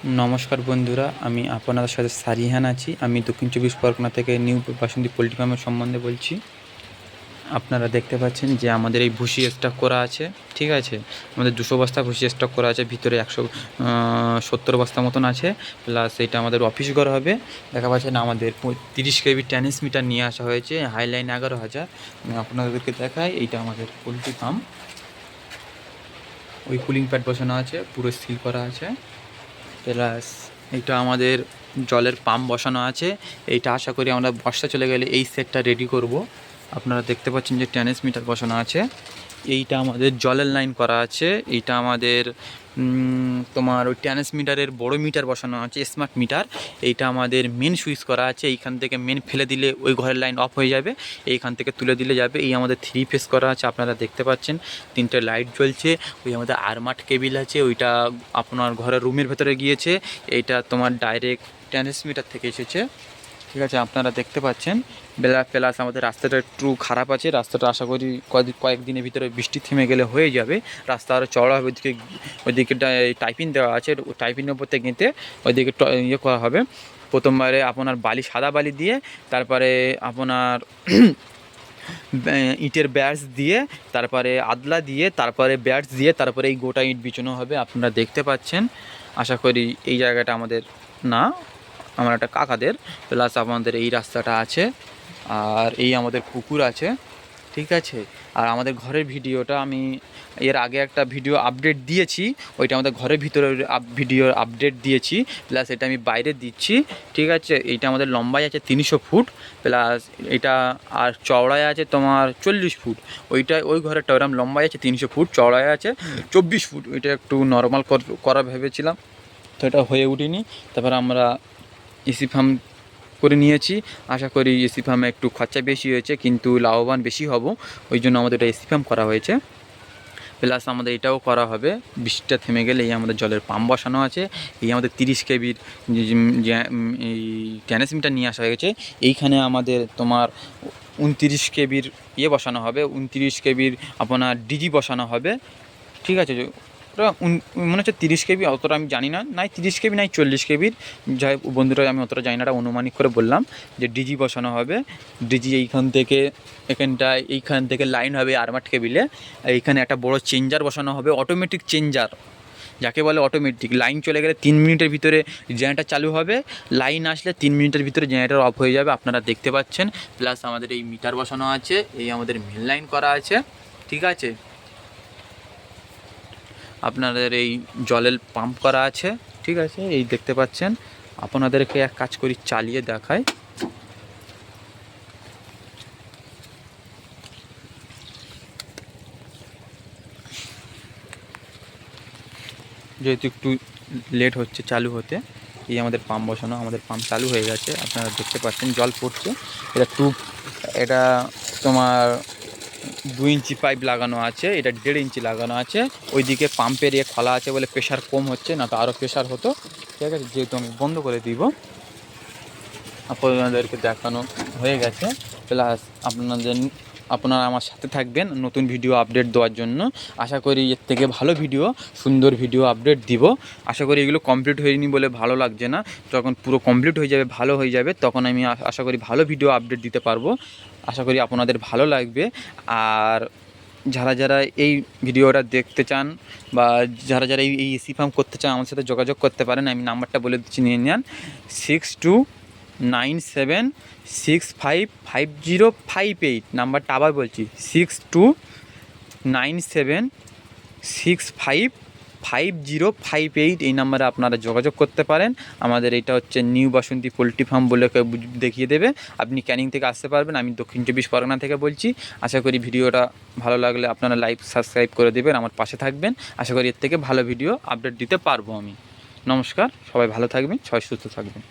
নমস্কার বন্ধুরা, আমি আপনাদের সাথে সারিহান আছি। আমি দক্ষিণ চব্বিশ পরগনা থেকে নিউ বাসন্তী পোল্ট্রি ফার্মের সম্বন্ধে বলছি। আপনারা দেখতে পাচ্ছেন যে আমাদের এই ভুসি স্টক করা আছে, ঠিক আছে। আমাদের 200 বস্তা ভুসি স্টক করা আছে, ভিতরে 170 বস্তা মতন আছে, প্লাস এটা আমাদের অফিস ঘর হবে। দেখা পাচ্ছেন আমাদের 30 কেবি ট্রান্সমিটার নিয়ে আসা হয়েছে, হাইলাইন 11,000। আমি আপনাদেরকে দেখাই, এইটা আমাদের পোল্ট্রি ফার্ম। ওই কুলিং প্যাড বসানো আছে, পুরো সিল করা আছে। প্লাস এইটা আমাদের জলের পাম্প বসানো আছে। এইটা আশা করি আমরা বর্ষা চলে গেলে এই সেটটা রেডি করব। আপনারা দেখতে পাচ্ছেন যে ট্রান্সমিটার বসানো আছে। এইটা আমাদের জলের লাইন করা আছে। এইটা আমাদের তোমার ওই ট্রান্সমিটারের বড় মিটার বসানো আছে, স্মার্ট মিটার। এইটা আমাদের মেন সুইচ করা আছে। এইখান থেকে মেন ফেলে দিলে ওই ঘরের লাইন অফ হয়ে যাবে, এইখান থেকে তুলে দিলে যাবে। এই আমাদের 3 ফেজ করা আছে, আপনারা দেখতে পাচ্ছেন 3টে লাইট জ্বলছে। ওই আমাদের আরমাট কেবিল আছে, ওইটা আপনার ঘরের রুমের ভেতরে গিয়েছে। এইটা তোমার ডাইরেক্ট ট্রান্সমিটার থেকে এসেছে, ঠিক আছে। আপনারা দেখতে পাচ্ছেন প্লাস আমাদের রাস্তাটা একটু খারাপ আছে। রাস্তাটা আশা করি কয়েকদিনের ভিতরে বৃষ্টি থেমে গেলে হয়ে যাবে। রাস্তা আরও চওড়া হবে। ওইদিকে টাইপিং দেওয়া আছে, টাইপিংয়ের উপর থেকে গেঁথে ওইদিকে ইয়ে করা হবে। প্রথমবারে আপনার বালি, সাদা বালি দিয়ে, তারপরে আপনার ইটের ব্যাটস দিয়ে, তারপরে আদলা দিয়ে, তারপরে ব্যাটস দিয়ে, তারপরে এই গোটা ইট বিছানো হবে। আপনারা দেখতে পাচ্ছেন। আশা করি এই জায়গাটা আমাদের না, আমার একটা কাকাদের। প্লাস আমাদের এই রাস্তাটা আছে, আর এই আমাদের পুকুর আছে, ঠিক আছে। আর আমাদের ঘরের ভিডিওটা আমি এর আগে একটা ভিডিও আপডেট দিয়েছি, ওইটা আমাদের ঘরের ভিতরে ভিডিও আপডেট দিয়েছি। প্লাস এটা আমি বাইরে দিচ্ছি, ঠিক আছে। এইটা আমাদের লম্বায় আছে 300 ফুট, প্লাস এটা আর চওড়ায় আছে তোমার 40 ফুট। ওই ঘরেরটা ওরকম লম্বায় আছে 300 ফুট, চওড়ায় আছে 24 ফুট। ওইটা একটু নর্মাল করা ভেবেছিলাম, তো এটা হয়ে উঠিনি। তারপর আমরা এসি ফার্ম করে নিয়েছি। আশা করি এসি ফার্মে একটু খরচা বেশি হয়েছে, কিন্তু লাভবান বেশি হব, ওই জন্য আমাদের এটা এসি ফার্ম করা হয়েছে। প্লাস আমাদের এটাও করা হবে, বৃষ্টিটা থেমে গেলে এই আমাদের জলের পাম্প বসানো আছে। এই আমাদের 30 কেবির এই ট্রান্সমিটার নিয়ে আসা হয়েছে। এইখানে আমাদের তোমার 29 কেবির ইয়ে বসানো হবে, 29 কেবির আপনার ডিজি বসানো হবে, ঠিক আছে। ওটা মনে হচ্ছে 30 কেবি, অতটা আমি জানি না, নাই 30 কেবি নাই 40 কেবির, যাই বন্ধুরা আমি অতটা জানি না, এটা অনুমানিক করে বললাম যে ডিজি বসানো হবে। ডিজি এইখান থেকে লাইন হবে আরমাট কেবিলে। এইখানে একটা বড় চেঞ্জার বসানো হবে, অটোমেটিক চেঞ্জার যাকে বলে। অটোমেটিক লাইন চলে গেলে 3 মিনিটের ভিতরে জেনারেটার চালু হবে, লাইন আসলে 3 মিনিটের ভিতরে জেনারেটার অফ হয়ে যাবে, আপনারা দেখতে পাচ্ছেন। প্লাস আমাদের এই মিটার বসানো আছে, এই আমাদের মেন লাইন করা আছে, ঠিক আছে। আপনাদের এই জলের পাম্প করা আছে, ঠিক আছে। এই দেখতে পাচ্ছেন। আপনাদেরকে এক কাজ করি চালিয়ে দেখায়। যেহেতু একটু লেট হচ্ছে চালু হতে, এই আমাদের পাম্প বসানো, আমাদের পাম্প চালু হয়ে গেছে। আপনারা দেখতে পাচ্ছেন জল পড়ছে। এটা তোমার 2 ইঞ্চি পাইপ লাগানো আছে, এটা 1.5 ইঞ্চি লাগানো আছে। ওইদিকে পাম্পের খোলা আছে বলে প্রেশার কম হচ্ছে, না তো আরও প্রেশার হতো, ঠিক আছে। যেহেতু আমি বন্ধ করে দিব, আপনাদেরকে দেখানো হয়ে গেছে। প্লাস আপনারা আমার সাথে থাকবেন নতুন ভিডিও আপডেট দেওয়ার জন্য। আশা করি এর থেকে ভালো ভিডিও, সুন্দর ভিডিও আপডেট দিব। আশা করি এগুলো কমপ্লিট হয়নি বলে ভালো লাগছে না, যখন পুরো কমপ্লিট হয়ে যাবে, ভালো হয়ে যাবে, তখন আমি আশা করি ভালো ভিডিও আপডেট দিতে পারবো। আশা করি আপনাদের ভালো লাগবে। আর যারা এই ভিডিওটা দেখতে চান, বা যারা এই এসি ফার্ম করতে চান, আমার সাথে যোগাযোগ করতে পারেন। আমি নাম্বারটা বলে দিচ্ছি, নিয়ে নেন 6297655058। নাম্বারটা আবার বলছি, 6297655058। এই নাম্বারে আপনারা যোগাযোগ করতে পারেন। আমাদের এটা হচ্ছে নিউ বাসন্তী পোলট্রি ফার্ম বলে দেখিয়ে দেবে। আপনি ক্যানিং থেকে আসতে পারবেন, আমি দক্ষিণ চব্বিশ পরগনা থেকে বলছি। আশা করি ভিডিওটা ভালো লাগলে আপনারা লাইক সাবস্ক্রাইব করে দেবেন, আমার পাশে থাকবেন। আশা করি এর থেকে ভালো ভিডিও আপডেট দিতে পারবো আমি। নমস্কার, সবাই ভালো থাকবেন, সবাই সুস্থ থাকবেন।